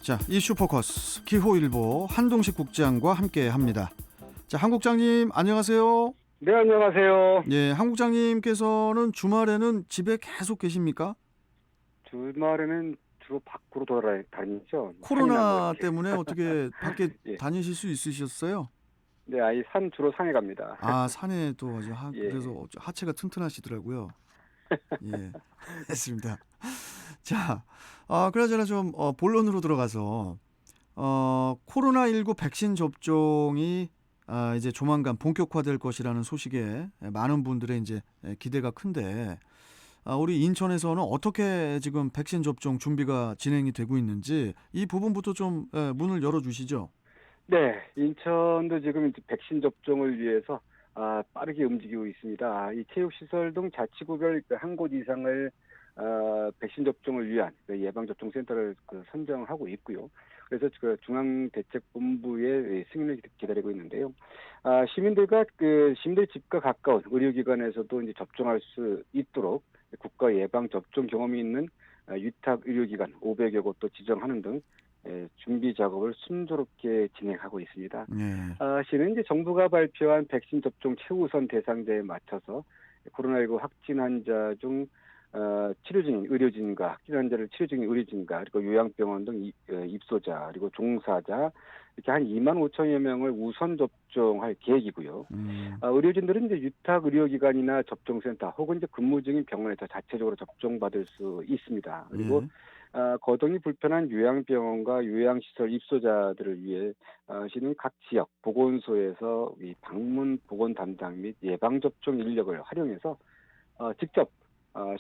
자, 이슈 포커스 기호일보 한동식 국장과 함께합니다. 자, 한 국장님 안녕하세요. 네, 안녕하세요. 예, 한 국장님께서는 주말에는 집에 계속 계십니까? 주말에는 주로 밖으로 돌아다니죠. 산이나 뭐 코로나 이렇게. 때문에 어떻게 밖에 예. 다니실 수 있으셨어요? 네, 아이 산 주로 산에 갑니다. 아, 산에 또 아주 예. 그래서 하체가 튼튼하시더라고요. 예, 알겠습니다. 자, 그나저나 좀 본론으로 들어가서 코로나19 백신 접종이 이제 조만간 본격화될 것이라는 소식에 많은 분들의 이제 기대가 큰데 우리 인천에서는 어떻게 지금 백신 접종 준비가 진행이 되고 있는지 이 부분부터 좀 문을 열어주시죠. 네, 인천도 지금 이제 백신 접종을 위해서 빠르게 움직이고 있습니다. 이 체육시설 등 자치구별 한 곳 이상을 백신 접종을 위한 예방접종센터를 선정하고 있고요. 그래서 중앙대책본부의 승인을 기다리고 있는데요. 시민들 집과 가까운 의료기관에서도 이제 접종할 수 있도록 국가 예방접종 경험이 있는 위탁 의료기관 500여 곳도 지정하는 등 준비 작업을 순조롭게 진행하고 있습니다. 네, 시는 이제 정부가 발표한 백신 접종 최우선 대상자에 맞춰서 코로나19 확진 환자 중 치료 중인 의료진과 확진 환자를 치료 중인 의료진과 그리고 요양병원 등 입소자 그리고 종사자 이렇게 한 2만 5천여 명을 우선 접종할 계획이고요. 의료진들은 이제 위탁 의료기관이나 접종센터 혹은 이제 근무 중인 병원에서 자체적으로 접종받을 수 있습니다. 그리고 예, 거동이 불편한 요양병원과 요양시설 입소자들을 위해 시는 각 지역 보건소에서 이 방문 보건 담당 및 예방접종 인력을 활용해서 직접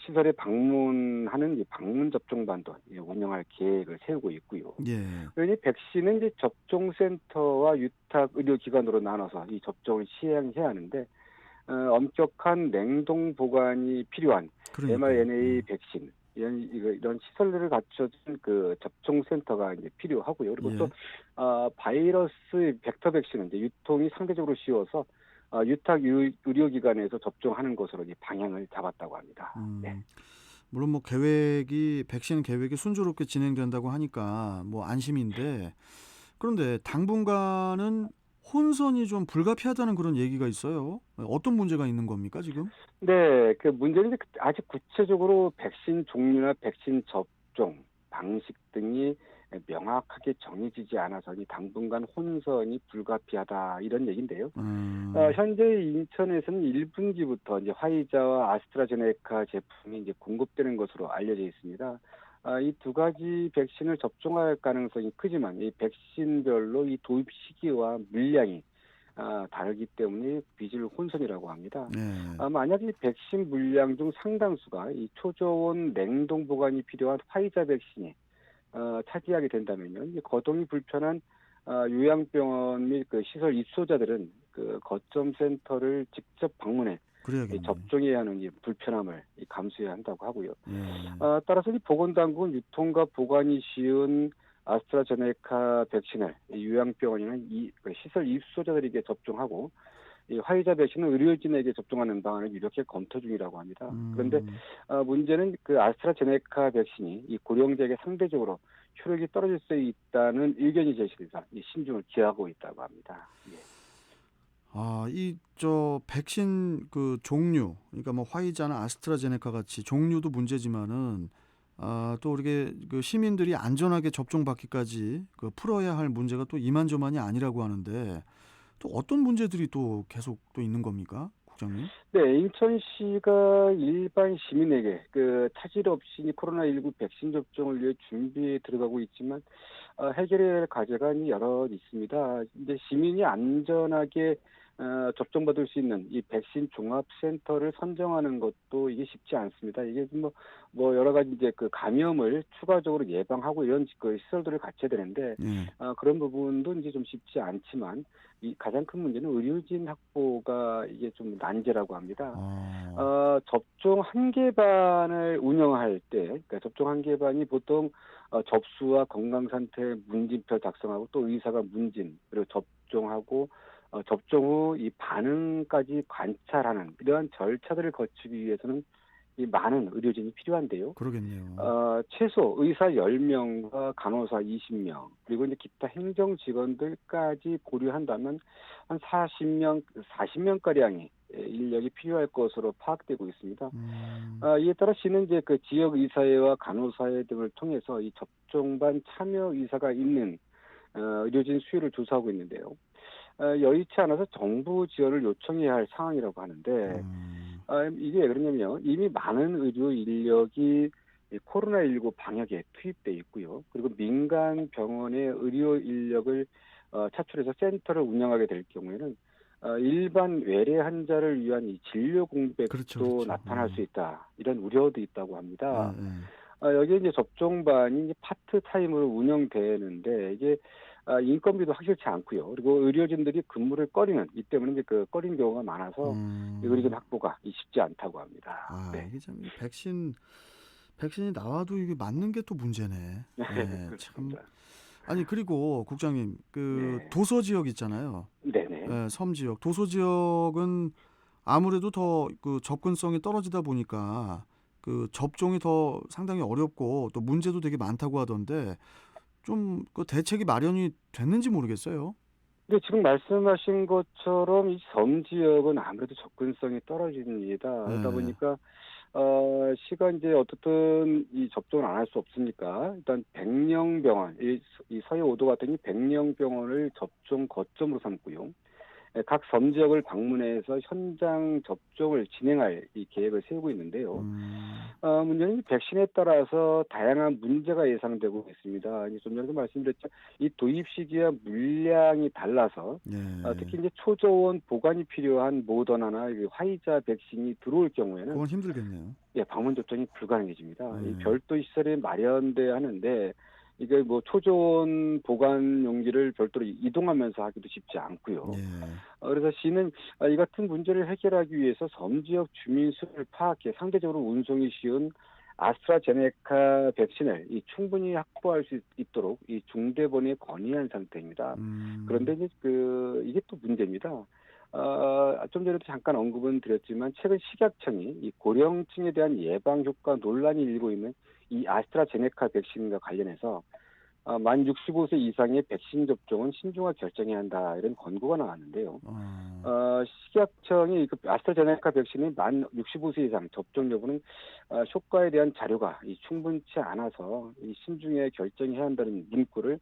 시설에 방문하는 이 방문 접종반도 운영할 계획을 세우고 있고요. 예, 그러니 백신은 이제 접종센터와 위탁 의료기관으로 나눠서 이 접종을 시행해야 하는데 엄격한 냉동 보관이 필요한 그러니까요. mRNA 백신 이런 시설들을 갖춰준 접종센터가 이제 필요하고요. 그리고 또 예, 바이러스 벡터 백신은 이제 유통이 상대적으로 쉬워서 위탁 의료기관에서 접종하는 것으로 이제 방향을 잡았다고 합니다. 네. 물론 뭐 백신 계획이 순조롭게 진행된다고 하니까 뭐 안심인데 그런데 당분간은 혼선이 좀 불가피하다는 그런 얘기가 있어요. 어떤 문제가 있는 겁니까, 지금? 네, 그 문제는 이제 아직 구체적으로 백신 종류나 백신 접종 방식 등이 명확하게 정해지지 않아서 이 당분간 혼선이 불가피하다 이런 얘기인데요. 음, 현재 인천에서는 1분기부터 이제 화이자와 아스트라제네카 제품이 이제 공급되는 것으로 알려져 있습니다. 이 두 가지 백신을 접종할 가능성이 크지만 이 백신별로 이 도입 시기와 물량이 다르기 때문에 빚을 혼선이라고 합니다. 네. 만약 이 백신 물량 중 상당수가 이 초저온 냉동 보관이 필요한 화이자 백신이 차지하게 된다면요, 이 거동이 불편한 요양병원 및 그 시설 입소자들은 그 거점 센터를 직접 방문해 이 그래야겠네. 접종해야 하는 이 불편함을 감수해야 한다고 하고요. 예. 따라서 이 보건당국은 유통과 보관이 쉬운 아스트라제네카 백신을 이 요양병원이나 그 시설 입소자들에게 접종하고 이 화이자 백신은 의료진에게 접종하는 방안을 이렇게 검토 중이라고 합니다. 그런데 음. 문제는 그 아스트라제네카 백신이 이 고령자에게 상대적으로 효력이 떨어질 수 있다는 의견이 제시돼서 이 신중을 기하고 있다고 합니다. 예. 백신 그 종류, 그러니까 뭐 화이자나 아스트라제네카 같이 종류도 문제지만은 또 이렇게 그 시민들이 안전하게 접종받기까지 그 풀어야 할 문제가 또 이만저만이 아니라고 하는데 또 어떤 문제들이 또 계속 또 있는 겁니까, 국장님? 네, 인천시가 일반 시민에게 그 차질 없이 코로나19 백신 접종을 위해 준비에 들어가고 있지만 해결해야 할 과제가 여러 있습니다. 이제 시민이 안전하게 접종받을 수 있는 이 백신 종합센터를 선정하는 것도 이게 쉽지 않습니다. 이게 뭐 여러 가지 이제 그 감염을 추가적으로 예방하고 이런 그 시설들을 갖춰야 되는데 예. 그런 부분도 이제 좀 쉽지 않지만 이 가장 큰 문제는 의료진 확보가 이게 좀 난제라고 합니다. 어, 접종 한계반을 운영할 때, 그러니까 접종 한계반이 보통 접수와 건강 상태 문진표 작성하고 또 의사가 문진 그리고 접종하고 접종 후 이 반응까지 관찰하는 이러한 절차들을 거치기 위해서는 이 많은 의료진이 필요한데요. 그러겠네요. 최소 의사 10명과 간호사 20명, 그리고 이제 기타 행정 직원들까지 고려한다면 한 40명가량의 인력이 필요할 것으로 파악되고 있습니다. 음. 이에 따라 시는 이제 그 지역 의사회와 간호사회 등을 통해서 이 접종반 참여 의사가 있는 의료진 수요를 조사하고 있는데요. 여의치 않아서 정부 지원을 요청해야 할 상황이라고 하는데, 음. 이게 왜 그러냐면 이미 많은 의료 인력이 이 코로나19 방역에 투입돼 있고요. 그리고 민간 병원의 의료 인력을 차출해서 센터를 운영하게 될 경우에는 일반 외래 환자를 위한 이 진료 그렇죠, 공백도 그렇죠. 나타날 수 있다. 이런 우려도 있다고 예, 합니다. 예. 여기에 이제 접종반이 이제 파트타임으로 운영되는데 이게 인건비도 확실치 않고요. 그리고 의료진들이 근무를 꺼리는 이 때문에 이제 그 꺼린 경우가 많아서 이 의료진 음. 확보가 쉽지 않다고 합니다. 아, 네. 이게 참 백신이 나와도 이게 맞는 게 또 문제네. 예, 참. 그렇습니다. 아니, 그리고 국장님, 그 네. 도서 지역 있잖아요. 네네. 예, 섬 지역. 도서 지역은 아무래도 더 그 접근성이 떨어지다 보니까 그 접종이 더 상당히 어렵고 또 문제도 되게 많다고 하던데 좀 그 대책이 마련이 됐는지 모르겠어요. 근데 지금 말씀하신 것처럼 이 섬 지역은 아무래도 접근성이 떨어집니다. 그러다 예. 보니까 시가 이제 어떻든 이 접종을 안 할 수 없으니까 일단 백령병원, 이 서해 5도 같은 이 백령병원을 접종 거점으로 삼고요. 각 섬 지역을 방문해서 현장 접종을 진행할 이 계획을 세우고 있는데요. 음. 문제는 이 백신에 따라서 다양한 문제가 예상되고 있습니다. 이제 좀 전에도 말씀드렸죠. 이 도입 시기와 물량이 달라서 예. 특히 이제 초저온 보관이 필요한 모더나나 이 화이자 백신이 들어올 경우에는 그건 힘들겠네요. 예, 방문 접종이 불가능해집니다. 이 예. 별도 시설이 마련돼야 하는데 이게 뭐 초저온 보관 용기를 별도로 이동하면서 하기도 쉽지 않고요. 예. 그래서 시는 이 같은 문제를 해결하기 위해서 섬 지역 주민 수를 파악해 상대적으로 운송이 쉬운 아스트라제네카 백신을 충분히 확보할 수 있도록 이 중대본에 건의한 상태입니다. 그런데 음. 이제 이게 또 문제입니다. 좀 전에도 잠깐 언급은 드렸지만 최근 식약청이 이 고령층에 대한 예방 효과 논란이 일고 있는 이 아스트라제네카 백신과 관련해서 만 65세 이상의 백신 접종은 신중하게 결정해야 한다 이런 권고가 나왔는데요. 어. 식약청이 그 아스트라제네카 백신이 만 65세 이상 접종 여부는 효과에 대한 자료가 충분치 않아서 신중하게 결정해야 한다는 문구를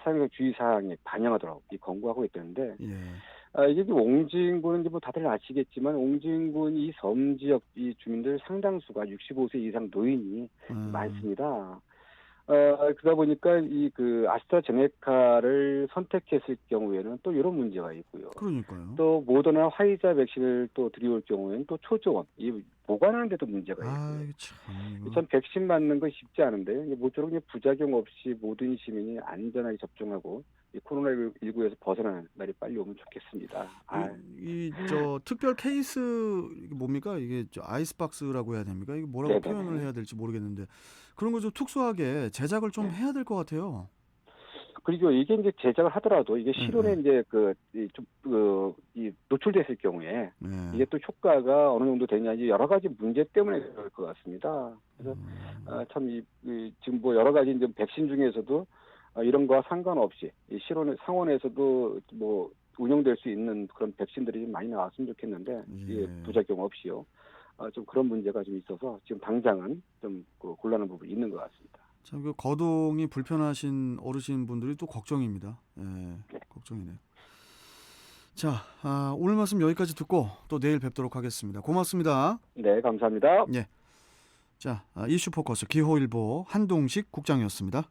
사용자 주의사항에 반영하도록 권고하고 있다는데 예. 이게 옹진군은 이제 뭐 다들 아시겠지만 옹진군 이 섬 지역 이 주민들 상당수가 65세 이상 노인이 음. 많습니다. 그러다 보니까 아스트라제네카를 선택했을 경우에는 또 이런 문제가 있고요. 그러니까요. 또 모더나 화이자 백신을 또 들여올 경우에는 또 초저온, 보관하는 데도 문제가 있고요. 아, 이거 참 이거. 전 백신 맞는 건 쉽지 않은데 모쪼록 부작용 없이 모든 시민이 안전하게 접종하고 이 코로나19에서 벗어나는 날이 빨리 오면 좋겠습니다. 저 특별 케이스 이게 뭡니까? 이게 저 아이스박스라고 해야 됩니까? 이게 뭐라고 표현을 네네네. 해야 될지 모르겠는데 그런 거 좀 특수하게 제작을 좀 네. 해야 될 것 같아요. 그리고 이게 이제 제작을 하더라도 이게 예, 실온에 예. 이제 노출됐을 경우에 예. 이게 또 효과가 어느 정도 되냐 이제 여러 가지 문제 때문에 그럴 것 같습니다. 그래서 참 지금 뭐 여러 가지 이제 백신 중에서도 이런 거와 상관없이 이 실온 상온에서도 뭐 운영될 수 있는 그런 백신들이 좀 많이 나왔으면 좋겠는데 예. 부작용 없이요. 좀 그런 문제가 좀 있어서 지금 당장은 좀 곤란한 부분이 있는 것 같습니다. 참 그 거동이 불편하신 어르신 분들이 또 걱정입니다. 예. 네. 걱정이네요. 자, 오늘 말씀 여기까지 듣고 또 내일 뵙도록 하겠습니다. 고맙습니다. 네, 감사합니다. 예. 자, 이슈 포커스 기호일보 한동식 국장이었습니다.